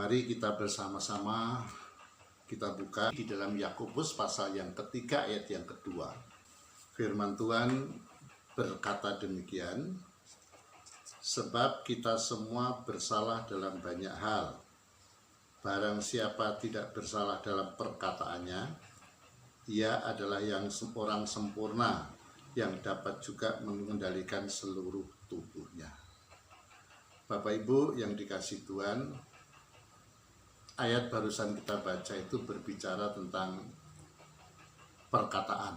Mari kita bersama-sama kita buka di dalam Yakobus pasal yang ketiga ayat yang kedua. Firman Tuhan berkata demikian, sebab kita semua bersalah dalam banyak hal. Barang siapa tidak bersalah dalam perkataannya, ia adalah orang sempurna yang dapat juga mengendalikan seluruh tubuhnya. Bapak Ibu yang dikasihi Tuhan, ayat barusan kita baca itu berbicara tentang perkataan.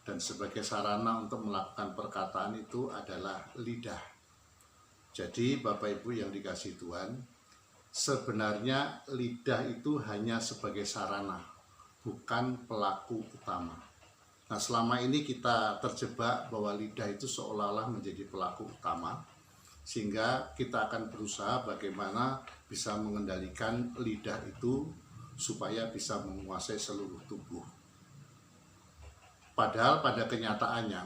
Dan sebagai sarana untuk melakukan perkataan itu adalah lidah. Jadi Bapak Ibu yang dikasihi Tuhan, sebenarnya lidah itu hanya sebagai sarana, bukan pelaku utama. Nah, selama ini kita terjebak bahwa lidah itu seolah-olah menjadi pelaku utama, sehingga kita akan berusaha bagaimana bisa mengendalikan lidah itu supaya bisa menguasai seluruh tubuh. Padahal pada kenyataannya,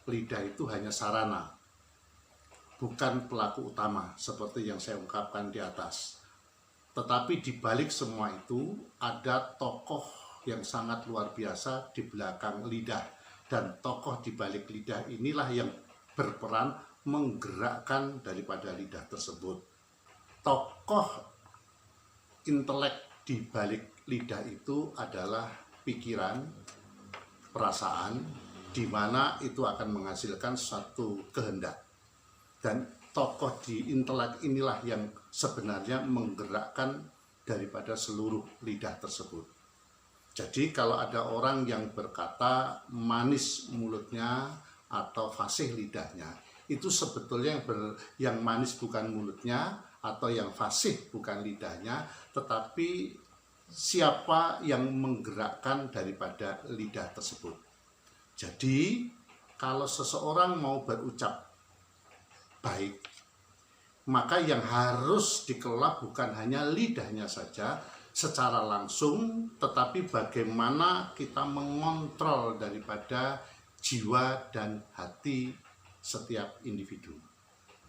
lidah itu hanya sarana, bukan pelaku utama seperti yang saya ungkapkan di atas. Tetapi di balik semua itu ada tokoh yang sangat luar biasa di belakang lidah. Dan tokoh di balik lidah inilah yang berperan menggerakkan daripada lidah tersebut. Tokoh intelek di balik lidah itu adalah pikiran, perasaan, di mana itu akan menghasilkan satu kehendak. Dan tokoh di intelek inilah yang sebenarnya menggerakkan daripada seluruh lidah tersebut. Jadi kalau ada orang yang berkata manis mulutnya atau fasih lidahnya, itu sebetulnya yang manis bukan mulutnya atau yang fasih bukan lidahnya, tetapi siapa yang menggerakkan daripada lidah tersebut. Jadi kalau seseorang mau berucap baik, maka yang harus dikelola bukan hanya lidahnya saja secara langsung, tetapi bagaimana kita mengontrol daripada jiwa dan hati setiap individu.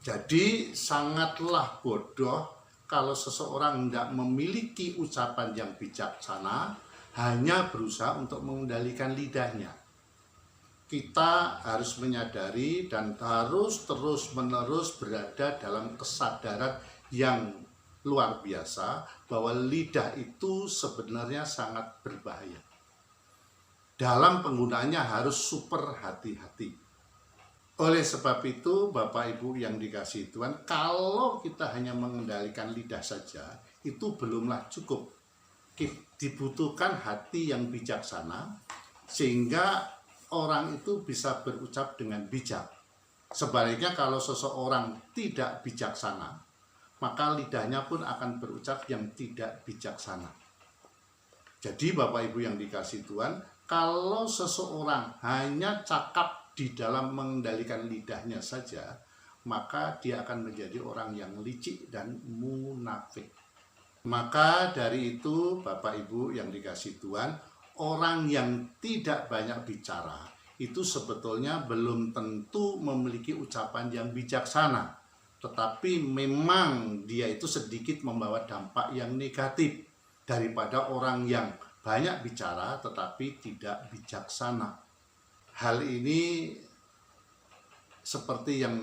Jadi sangatlah bodoh kalau seseorang tidak memiliki ucapan yang bijaksana, hanya berusaha untuk mengendalikan lidahnya. Kita harus menyadari dan harus terus-menerus berada dalam kesadaran yang luar biasa bahwa lidah itu sebenarnya sangat berbahaya. Dalam penggunaannya harus super hati-hati. Oleh sebab itu, Bapak Ibu yang dikasihi Tuhan, kalau kita hanya mengendalikan lidah saja, itu belumlah cukup. Dibutuhkan hati yang bijaksana, sehingga orang itu bisa berucap dengan bijak. Sebaliknya kalau seseorang tidak bijaksana, maka lidahnya pun akan berucap yang tidak bijaksana. Jadi Bapak Ibu yang dikasihi Tuhan, kalau seseorang hanya cakap di dalam mengendalikan lidahnya saja, maka dia akan menjadi orang yang licik dan munafik. Maka dari itu Bapak Ibu yang dikasihi Tuhan, orang yang tidak banyak bicara itu sebetulnya belum tentu memiliki ucapan yang bijaksana, tetapi memang dia itu sedikit membawa dampak yang negatif daripada orang yang banyak bicara tetapi tidak bijaksana. Hal ini seperti yang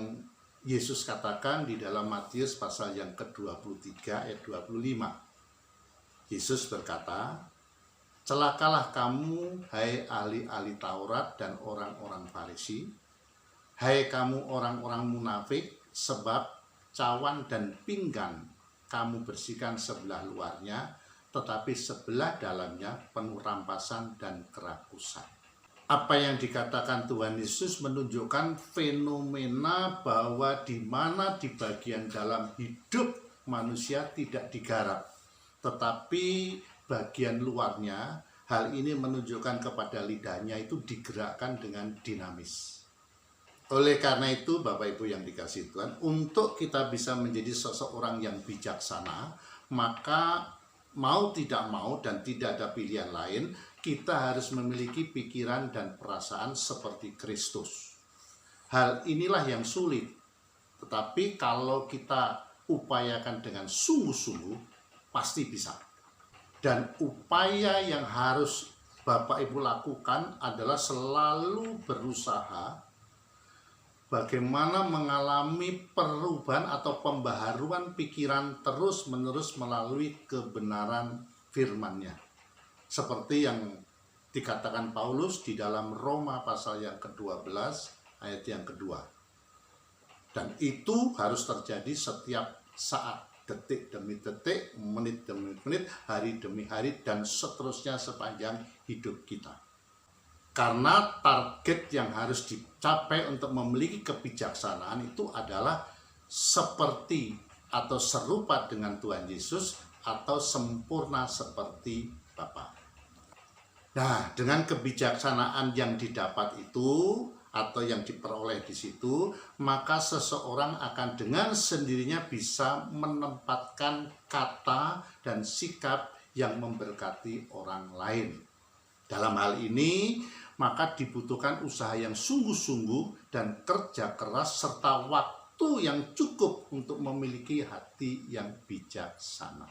Yesus katakan di dalam Matius pasal yang ke-23 ayat 25. Yesus berkata, celakalah kamu, hai ahli-ahli Taurat dan orang-orang Farisi, hai kamu orang-orang munafik, sebab cawan dan pinggan kamu bersihkan sebelah luarnya, tetapi sebelah dalamnya penuh rampasan dan kerakusan. Apa yang dikatakan Tuhan Yesus menunjukkan fenomena bahwa di mana di bagian dalam hidup manusia tidak digarap, tetapi bagian luarnya, hal ini menunjukkan kepada lidahnya itu digerakkan dengan dinamis. Oleh karena itu Bapak Ibu yang dikasihi Tuhan, untuk kita bisa menjadi seseorang yang bijaksana, maka mau tidak mau dan tidak ada pilihan lain, kita harus memiliki pikiran dan perasaan seperti Kristus. Hal inilah yang sulit, tetapi kalau kita upayakan dengan sungguh-sungguh, pasti bisa. Dan upaya yang harus Bapak Ibu lakukan adalah selalu berusaha bagaimana mengalami perubahan atau pembaharuan pikiran terus-menerus melalui kebenaran firman-Nya. Seperti yang dikatakan Paulus di dalam Roma pasal yang ke-12 ayat yang kedua. Dan itu harus terjadi setiap saat, detik demi detik, menit demi menit, hari demi hari, dan seterusnya sepanjang hidup kita. Karena target yang harus dicapai untuk memiliki kebijaksanaan itu adalah seperti atau serupa dengan Tuhan Yesus atau sempurna seperti Bapa. Nah, dengan kebijaksanaan yang didapat itu atau yang diperoleh di situ, maka seseorang akan dengan sendirinya bisa menempatkan kata dan sikap yang memberkati orang lain. Dalam hal ini, maka dibutuhkan usaha yang sungguh-sungguh dan kerja keras serta waktu yang cukup untuk memiliki hati yang bijaksana.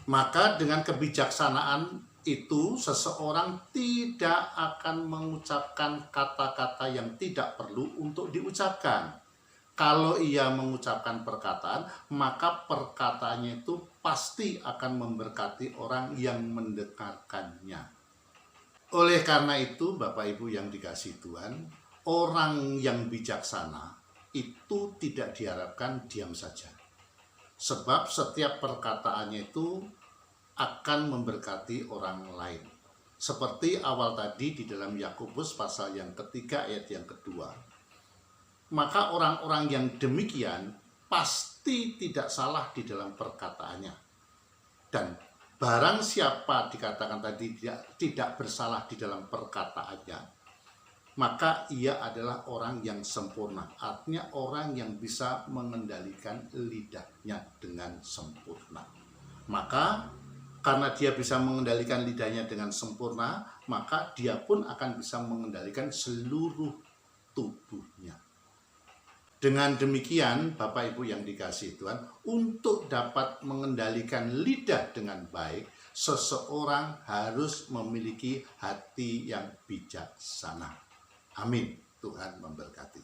Maka dengan kebijaksanaan itu seseorang tidak akan mengucapkan kata-kata yang tidak perlu untuk diucapkan. Kalau ia mengucapkan perkataan, maka perkataannya itu pasti akan memberkati orang yang mendengarkannya. Oleh karena itu, Bapak Ibu yang dikasihi Tuhan, orang yang bijaksana itu tidak diharapkan diam saja. Sebab setiap perkataannya itu akan memberkati orang lain. Seperti awal tadi di dalam Yakobus pasal yang ketiga ayat yang kedua. Maka orang-orang yang demikian pasti tidak salah di dalam perkataannya. Dan barang siapa dikatakan tadi tidak bersalah di dalam perkataannya, maka ia adalah orang yang sempurna. Artinya orang yang bisa mengendalikan lidahnya dengan sempurna. Maka karena dia bisa mengendalikan lidahnya dengan sempurna, maka dia pun akan bisa mengendalikan seluruh tubuhnya. Dengan demikian, Bapak Ibu yang dikasihi Tuhan, untuk dapat mengendalikan lidah dengan baik, seseorang harus memiliki hati yang bijaksana. Amin. Tuhan memberkati.